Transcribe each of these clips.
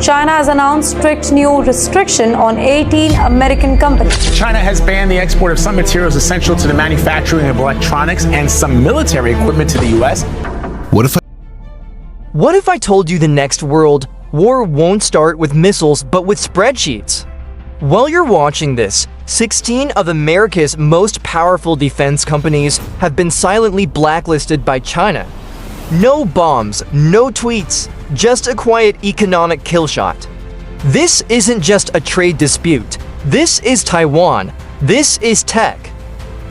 China has announced strict new restriction on 18 American companies. China has banned the export of some materials essential to the manufacturing of electronics and some military equipment to the U.S. What if I told you the next world war won't start with missiles but with spreadsheets? While you're watching this, 16 of America's most powerful defense companies have been silently blacklisted by China. No bombs, no tweets, just a quiet economic killshot. This isn't just a trade dispute. This is Taiwan. This is tech.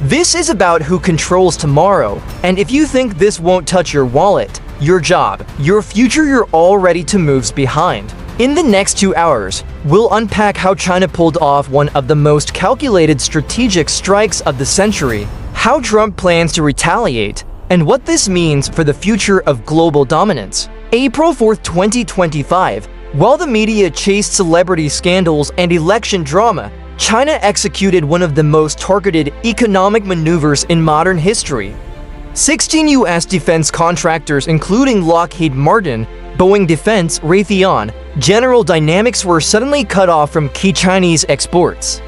This is about who controls tomorrow, and if you think this won't touch your wallet, your job, your future, you're already 2 moves behind. In the next 2 hours, we'll unpack how China pulled off one of the most calculated strategic strikes of the century, how Trump plans to retaliate, and what this means for the future of global dominance. April 4, 2025, while the media chased celebrity scandals and election drama, China executed one of the most targeted economic maneuvers in modern history. 16 U.S. defense contractors, including Lockheed Martin, Boeing Defense, Raytheon, General Dynamics, were suddenly cut off from key Chinese exports.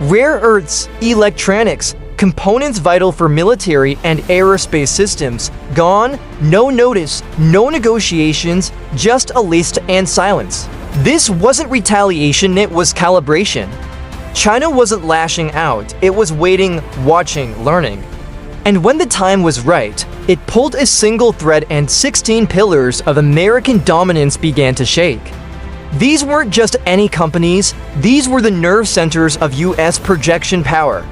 Rare earths, electronics, components vital for military and aerospace systems, gone, no notice, no negotiations, just a list and silence. This wasn't retaliation, it was calibration. China wasn't lashing out, it was waiting, watching, learning. And when the time was right, it pulled a single thread and 16 pillars of American dominance began to shake. These weren't just any companies, these were the nerve centers of US projection power.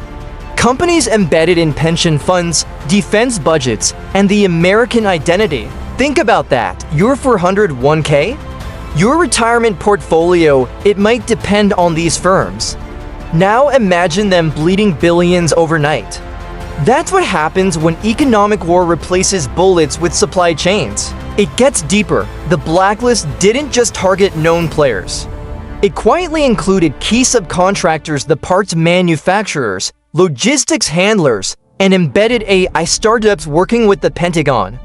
Companies embedded in pension funds, defense budgets, and the American identity. Think about that, your 401k? Your retirement portfolio, it might depend on these firms. Now imagine them bleeding billions overnight. That's what happens when economic war replaces bullets with supply chains. It gets deeper. The blacklist didn't just target known players. It quietly included key subcontractors, the parts manufacturers, logistics handlers, and embedded AI startups working with the Pentagon.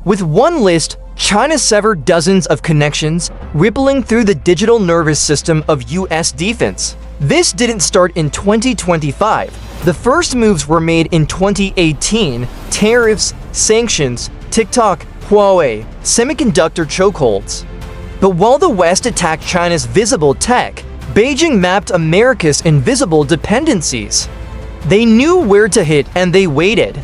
With one list, China severed dozens of connections, rippling through the digital nervous system of US defense. This didn't start in 2025. The first moves were made in 2018, tariffs, sanctions, TikTok, Huawei, semiconductor chokeholds. But while the West attacked China's visible tech, Beijing mapped America's invisible dependencies. They knew where to hit and they waited.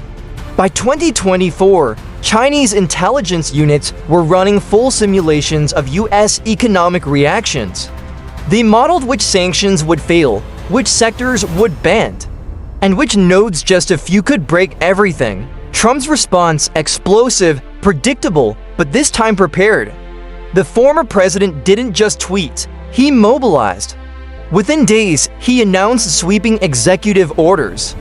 By 2024, Chinese intelligence units were running full simulations of US economic reactions. They modeled which sanctions would fail, which sectors would bend, and which nodes just a few could break everything. Trump's response, explosive, predictable, but this time prepared. The former president didn't just tweet, he mobilized. Within days, he announced sweeping executive orders.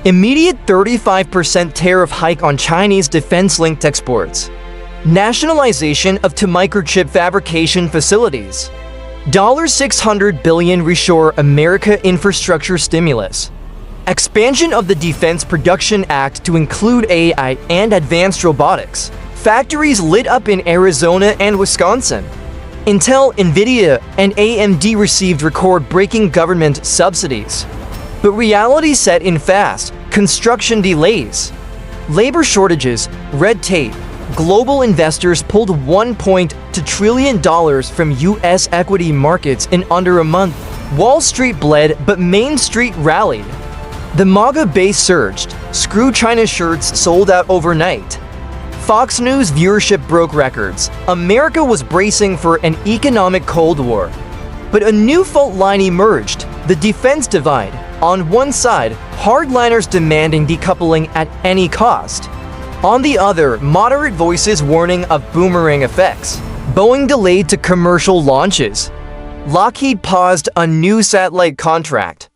Immediate 35% tariff hike on Chinese defense-linked exports. Nationalization of two microchip fabrication facilities. $600 billion reshore America infrastructure stimulus. Expansion of the Defense Production Act to include AI and advanced robotics. Factories lit up in Arizona and Wisconsin. Intel, Nvidia, and AMD received record-breaking government subsidies. But reality set in fast, construction delays, labor shortages, red tape. Global investors pulled $1.2 trillion from US equity markets in under a month. Wall Street bled, but Main Street rallied. The MAGA base surged. Screw China shirts sold out overnight. Fox News viewership broke records. America was bracing for an economic Cold War. But a new fault line emerged, the defense divide. On one side, hardliners demanding decoupling at any cost. On the other, moderate voices warning of boomerang effects. Boeing delayed to commercial launches. Lockheed paused a new satellite contract.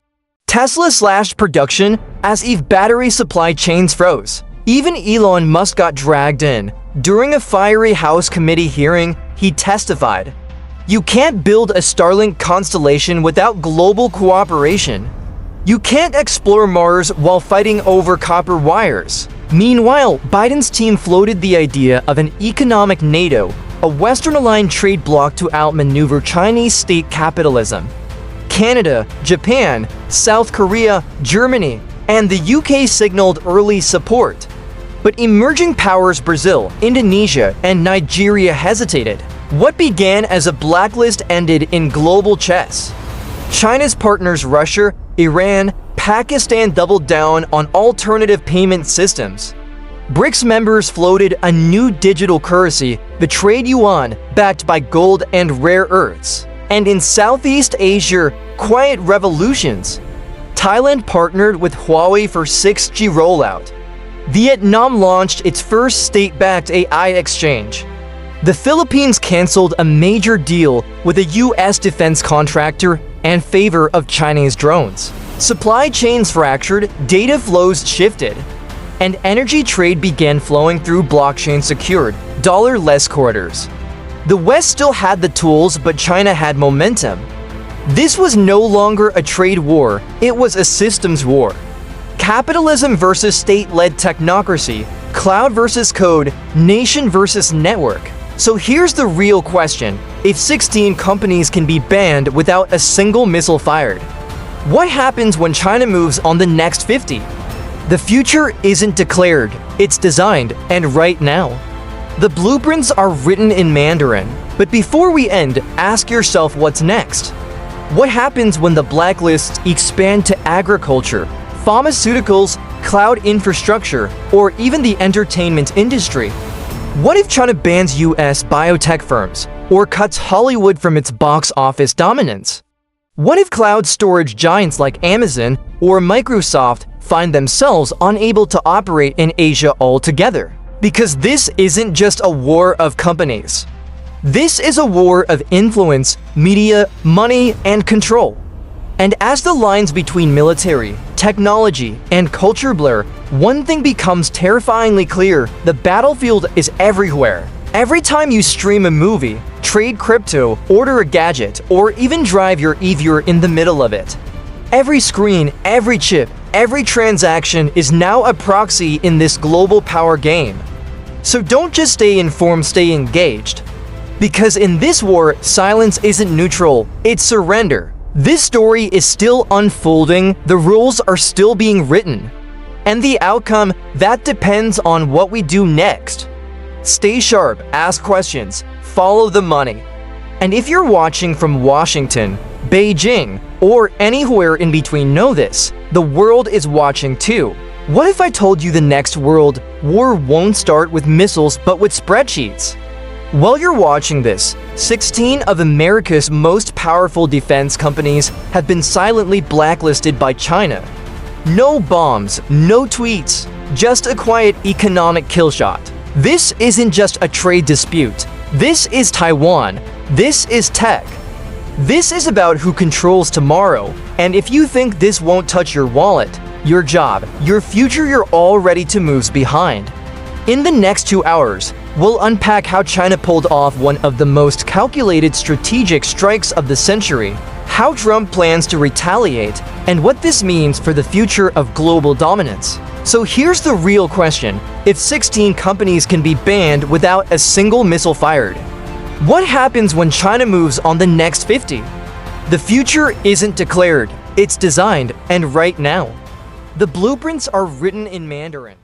Tesla slashed production as EV battery supply chains froze. Even Elon Musk got dragged in. During a fiery House committee hearing, he testified, "You can't build a Starlink constellation without global cooperation. You can't explore Mars while fighting over copper wires." Meanwhile, Biden's team floated the idea of an economic NATO, a Western-aligned trade bloc to outmaneuver Chinese state capitalism. Canada, Japan, South Korea, Germany, and the UK signaled early support. But emerging powers Brazil, Indonesia, and Nigeria hesitated. What began as a blacklist ended in global chess. China's partners Russia, Iran, Pakistan doubled down on alternative payment systems. BRICS members floated a new digital currency, the trade yuan, backed by gold and rare earths. And in Southeast Asia, quiet revolutions. Thailand partnered with Huawei for 6G rollout. Vietnam launched its first state-backed AI exchange. The Philippines canceled a major deal with a US defense contractor in favor of Chinese drones. Supply chains fractured, data flows shifted, and energy trade began flowing through blockchain-secured, dollar-less corridors. The West still had the tools, but China had momentum. This was no longer a trade war, it was a systems war. Capitalism versus state-led technocracy, cloud versus code, nation versus network. So here's the real question. If 16 companies can be banned without a single missile fired, what happens when China moves on the next 50? The future isn't declared, it's designed, and right now. The blueprints are written in Mandarin, but before we end, ask yourself what's next. What happens when the blacklists expand to agriculture, pharmaceuticals, cloud infrastructure, or even the entertainment industry? What if China bans US biotech firms, or cuts Hollywood from its box office dominance? What if cloud storage giants like Amazon or Microsoft find themselves unable to operate in Asia altogether? Because this isn't just a war of companies. This is a war of influence, media, money, and control. And as the lines between military, technology, and culture blur, one thing becomes terrifyingly clear: the battlefield is everywhere. Every time you stream a movie, trade crypto, order a gadget, or even drive your EV in the middle of it. Every screen, every chip, every transaction is now a proxy in this global power game. So don't just stay informed, stay engaged. Because in this war, silence isn't neutral, it's surrender. This story is still unfolding, the rules are still being written. And the outcome, that depends on what we do next. Stay sharp, ask questions, follow the money. And if you're watching from Washington, Beijing, or anywhere in between, know this: the world is watching too. What if I told you the next world war won't start with missiles but with spreadsheets? While you're watching this, 16 of America's most powerful defense companies have been silently blacklisted by China. No bombs, no tweets, just a quiet economic killshot. This isn't just a trade dispute. This is Taiwan. This is tech. This is about who controls tomorrow. And if you think this won't touch your wallet, your job, your future, you're already 2 moves behind. In the next 2 hours, we'll unpack how China pulled off one of the most calculated strategic strikes of the century, how Trump plans to retaliate, and what this means for the future of global dominance. So here's the real question: if 16 companies can be banned without a single missile fired, what happens when China moves on the next 50? The future isn't declared, it's designed, and right now. The blueprints are written in Mandarin.